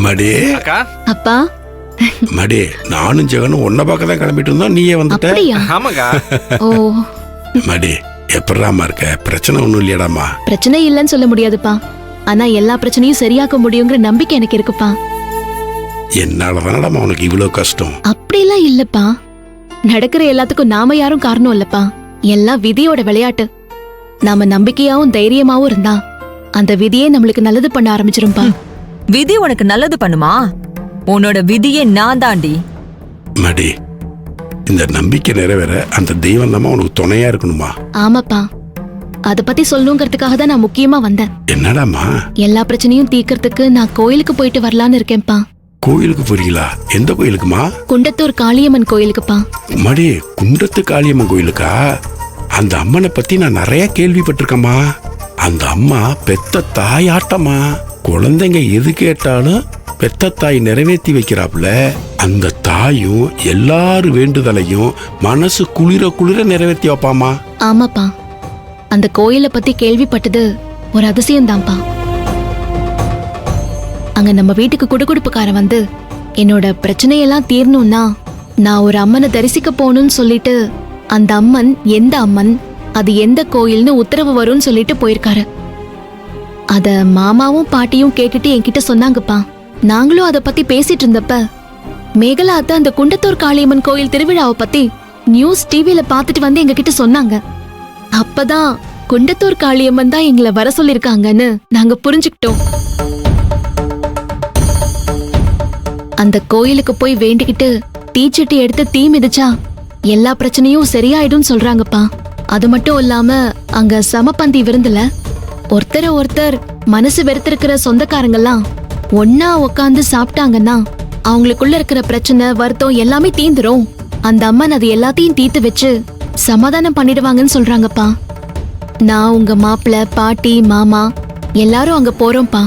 மடி அக்கா. அப்பா மடி நானும் ஜெகனும் ஒன்ன பார்க்க தான் கிளம்பிட்டு இருந்தோம், நீயே வந்துட்ட. அப்படியா? ஆமாக்கா. ஓ, மடி எப்படாமா இருக்க? பிரச்சனை ஒண்ணும் இல்லையாடாமா? பிரச்சனை இல்லைன்னு சொல்ல முடியாதுப்பா. ஆனா எல்லா பிரச்சனையும் சரியாக்க முடியுங்கிற நம்பிக்கை எனக்கு இருக்குப்பா. என்னாலதானடாமா உனக்கு இவ்வளவு கஷ்டம்? அப்படிலாம் இல்லப்பா. நடக்கிற எல்லாத்துக்கும் நாம யாரும் காரணம் இல்லப்பா. எல்லாம் விதியோட விளையாட்டு. நாம நம்பிக்கையாவும் தைரியமாவும் இருந்தா அந்த விதியே நம்மளுக்கு நல்லது பண்ண ஆரம்பிச்சிரும்பா. விதி உனக்கு நல்லது பண்ணுமா? உன்னோட விதியே நான் தாண்டி. மடி இந்த நம்பிக்கை நிறைவேற அந்த தெய்வம் தான் உனக்கு துணையா இருக்கணுமா? ஆமாப்பா, அத பத்தி சொல்லணுங்கிறதுக்காக தான் நான் முக்கியமா வந்தேன். என்னடாமா? எல்லா பிரச்சனையும் தீர்க்கறதுக்கு நான் கோயிலுக்கு போயிட்டு வரலான்னு இருக்கேன்ப்பா. கோயிலுக்கு போறீங்களா? எந்த கோயிலுக்குமா? குண்டத்தூர் காளியம்மன் கோயிலுக்குப்பா. மடி குண்டத்து காளியம்மன் கோயிலுக்கா? அந்த அம்மனை பத்தி நான் நிறைய கேள்விப்பட்டிருக்கேம்மா. அந்த அம்மா பெத்த தாயாட்டமா. குழந்தைங்க எது கேட்டாலும் பெத்த தாய் நிறைவேற்றி வைக்கிறாப்புல. அந்த தாயும் எல்லாரும் வேண்டுதலையும் மனசு குளிர குளிர நிறைவேற்றி வைப்பாமா. ஆமாப்பா, அந்த கோயிலை பத்தி கேள்விப்பட்டது ஒரு அதிசயம்தான்ப்பா. அங்க நம்ம வீட்டுக்கு குடுகுடுப்புக்காரன் வந்து என்னோட பிரச்சனையெல்லாம் தீரணும்னா நான் ஒரு அம்மனை தரிசிக்க போகணும்னு சொல்லிட்டு அந்த அம்மன் எந்த அம்மன், அது எந்த கோயில்னு உத்தரவு வரும்னு சொல்லிட்டு போயிருக்காரு. அத மாமாவும் பாட்டியும் கேட்டுட்டு என்கிட்ட சொன்னாங்கப்பா. நாங்களும் அத பத்தி பேசிட்டு இருந்தப்ப மேகலா அத்தை அந்த குண்டத்தூர் காளியம்மன் கோயில் திருவிழாவை பத்தி நியூஸ் டிவில பாத்துட்டு வந்து எங்க கிட்ட சொன்னாங்க. அப்பதான் குண்டத்தூர் காளியம்மன் தான் எங்களை வர சொல்லிருக்காங்கன்னு நாங்க புரிஞ்சுக்கிட்டோம். அந்த கோயிலுக்கு போய் வேண்டிக்கிட்டு தீச்சட்டி எடுத்து தீ மிதிச்சா எல்லா பிரச்சனையும் சரியாயிடும் சொல்றாங்கப்பா. அது மட்டும் இல்லாம அங்க சமபந்தி விருந்துல ஒருத்தர ஒருத்தர் மனசு வெறுத்திருக்கிற சொந்தக்காரங்கெல்லாம் ஒன்னா உக்காந்து சாப்பிட்டாங்கன்னா அவங்களுக்குள்ள இருக்கிற பிரச்சனை வருத்தம் எல்லாமே தீந்துரும். அந்த அம்மன் அது எல்லாத்தையும் தீர்த்து வச்சு சமாதானம் பண்ணிடுவாங்கன்னு சொல்றாங்கப்பா. நான் உங்க மாப்பிள்ள பாட்டி மாமா எல்லாரும் அங்க போறோம்ப்பா.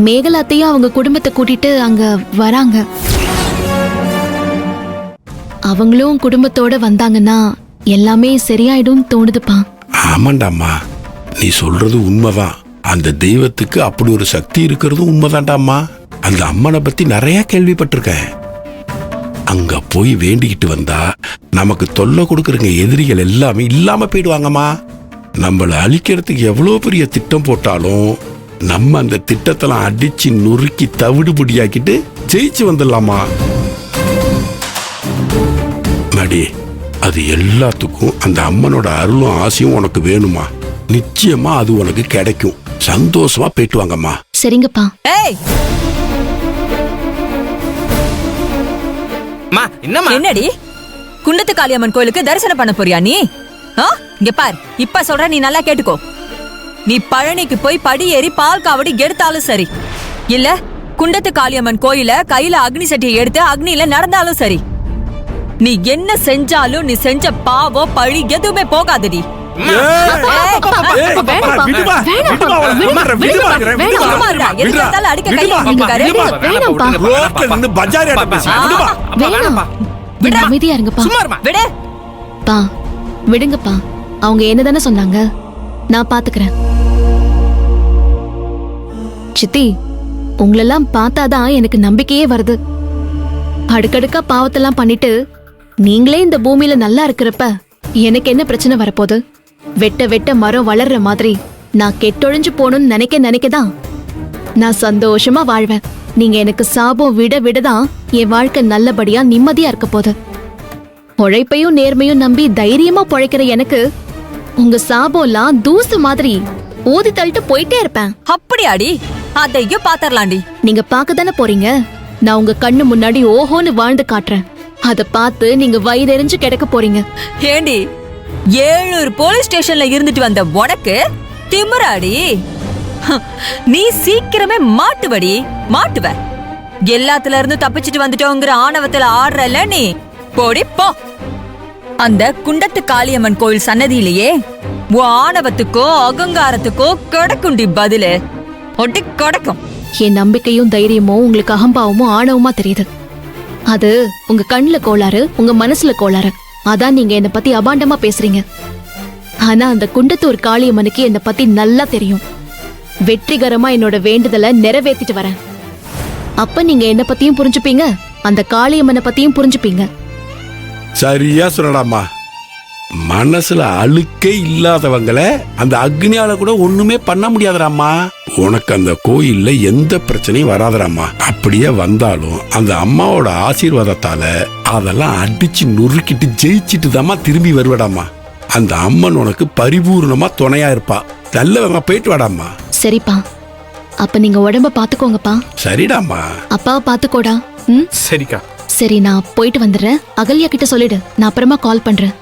மேகலாத்தையும் அவங்க குடும்பத்தை கூட்டிட்டு அங்க வராங்க. அவங்களும் குடும்பத்தோட வந்தாங்கன்னா எல்லாமே சரியாயிடும் தோணுதுப்பா. ஆமாண்டாம்மா, நீ சொல்றது உண்மைதான். அந்த தெய்வத்துக்கு அப்படி ஒரு சக்தி இருக்கிறது உண்மைதான்டாம்மா. அந்த அம்மனை பத்தி நிறைய கேள்விப்பட்டிருக்கேன். அங்க போய் வேண்டிக்கிட்டு வந்தா நமக்கு தொல்லை கொடுக்கறங்க எதிரிகள் எல்லாமே இல்லாம போயிடுவாங்கம்மா. நம்மளை அழிக்கிறதுக்கு எவ்வளவு பெரிய திட்டம் போட்டாலும் நம்ம அந்த திட்டத்தெல்லாம் அடிச்சு நொறுக்கி தவிடுபடியாக்கிட்டு ஜெயிச்சு வந்துடலாமா. மடி அது எல்லாத்துக்கும் அந்த அம்மனோட அருளும் ஆசையும் உனக்கு வேணுமா? நிச்சயமா அது உனக்கு கிடைக்கும். சந்தோஷமா போயிட்டு வாங்கம்மா. சரிங்கப்பா. ஏய், அம்மா, என்னம்மா? என்னடி குண்டத்து காளியம்மன் கோயிலுக்கு தரிசனம் பண்ண போறியா நீ? இங்க பார், இப்ப சொல்ற, நீ நல்லா கேட்டுக்கோ. நீ பழனிக்கு போய் படி ஏறி பால் காவடி எடுத்தாலும் சரி, இல்ல குண்டத்து காளியம்மன் கோயில கையில அக்னி சட்டியை எடுத்து அக்னியில நடந்தாலும் சரி, நீ என்ன செஞ்சாலும் நீ செஞ்ச பாவம் பழி எதுவுமே போகாதடி. அமைதியா இருங்கப்பா. விடுங்கப்பா, அவங்க என்னதானே சொன்னாங்க, நான் பாத்துக்கிறேன். சித்தி, உங்களெல்லாம் பார்த்தாதான் எனக்கு நம்பிக்கையே வருது. அடுக்கடுக்கா பாவத்தெல்லாம் பண்ணிட்டு நீங்களே இந்த பூமியில நல்லா இருக்கிறப்ப எனக்கு என்ன பிரச்சனை வரப்போகுது? வெட்ட வெட்ட மரம் வளர்ற மாதிரி நான் கெட்டொழிஞ்சு போகணும்னு நினைக்கதான் நான் சந்தோஷமா வாழ்வேன். நீங்க எனக்கு சாபம் விட விடதான் என் வாழ்க்கை நல்லபடியா நிம்மதியா இருக்க போகுது. உழைப்பையும் நேர்மையும் நம்பி தைரியமா பொழைக்கிற எனக்கு உங்க சாபம்லாம் தூசு மாதிரி ஊதி தள்ளிட்டு போயிட்டே இருப்பேன். அப்படியாடி? அதையும் பாத்தரலாண்டி. நீங்க பாக்கதானே போறீங்க. நான் உங்க கண்ணு முன்னாடி ஓஹோன்னு வாழ்ந்து காட்டுறேன். அத பார்த்து நீங்க வயிறெறிஞ்சு கிடக்க போறீங்க. ஏண்டி, 7 போலீஸ் ஸ்டேஷன்ல இருந்துட்டு வந்த உனக்கு திமிராடி? நீ சீக்கிரமே மாட்டுவடி, மாட்டுவ. எல்லாத்துல இருந்து தப்பிச்சிட்டு வந்துட்டோங்கிற ஆணவத்துல ஆடுறல நீ. போடி போ. அந்த குண்டத்து காளியம்மன் கோயில் சன்னதியிலேயே உன் ஆணவத்துக்கோ அகங்காரத்துக்கோ கிடைக்குண்டி பதிலு. ஒட்டி கிடைக்கும். என் நம்பிக்கையும் தைரியமும் உங்களுக்கு அகம்பாவமும் ஆணவமா தெரியுது. அது உங்க கண்ணுல கோளாறு, உங்க மனசுல கோளாறு. அதான் நீங்க என்ன பத்தி அபாண்டமா பேசுறீங்க. ஆனா அந்த குண்டத்தூர் காளியம்மனுக்கு என்ன பத்தி நல்லா தெரியும். வெற்றிகரமா என்னோட வேண்டுதலை நிறைவேற்றிட்டு வரேன். அப்ப நீங்க என்ன பத்தியும் புரிஞ்சுப்பீங்க, அந்த காளியம்மனை பத்தியும் புரிஞ்சுப்பீங்க. சரியா சொல்லலாமா. மனசுல அழுக்கே இல்லாதவங்கள அந்த அக்னியால கூட ஒண்ணுமே பண்ண முடியாதுராம்மா. உனக்கு அந்த கோயில்ல எந்த பிரச்சனையும் வராதுராம்மா. அப்படியே வந்தாலும் அந்த அம்மாவோட ஆசீர்வாதத்தால அதெல்லாம் அடிச்சு நொறுக்கிட்டு ஜெயிச்சிட்டு தாம்மா திரும்பி வருவடாமா. அந்த அம்மன் உனக்கு பரிபூர்ணமா துணையா இருப்பா. நல்லவங்க போயிட்டு வாடாம்மா. சரிப்பா, அப்ப நீங்க உடம்ப பாத்துக்கோங்கப்பா. சரிடாம்மா. அப்பாவை பாத்துக்கோடா. ம், சரிக்கா. சரி, நான் போயிட்டு வந்துடுறேன். அகல்யா கிட்ட சொல்லிடு, நான் அப்புறமா கால் பண்றேன்.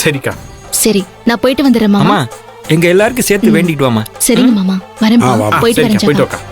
சரிக்கா. சரி, நான் போயிட்டு வந்துடுறேன் மாமா. எங்க எல்லாருக்கும் சேர்த்து வேண்டிட்டு வாமா. சரிங்க மாமா, வரேன். வா. போயிட்டு சரிக்கா, வரேன். போயிட்டு ஜெகா. வாக்கா.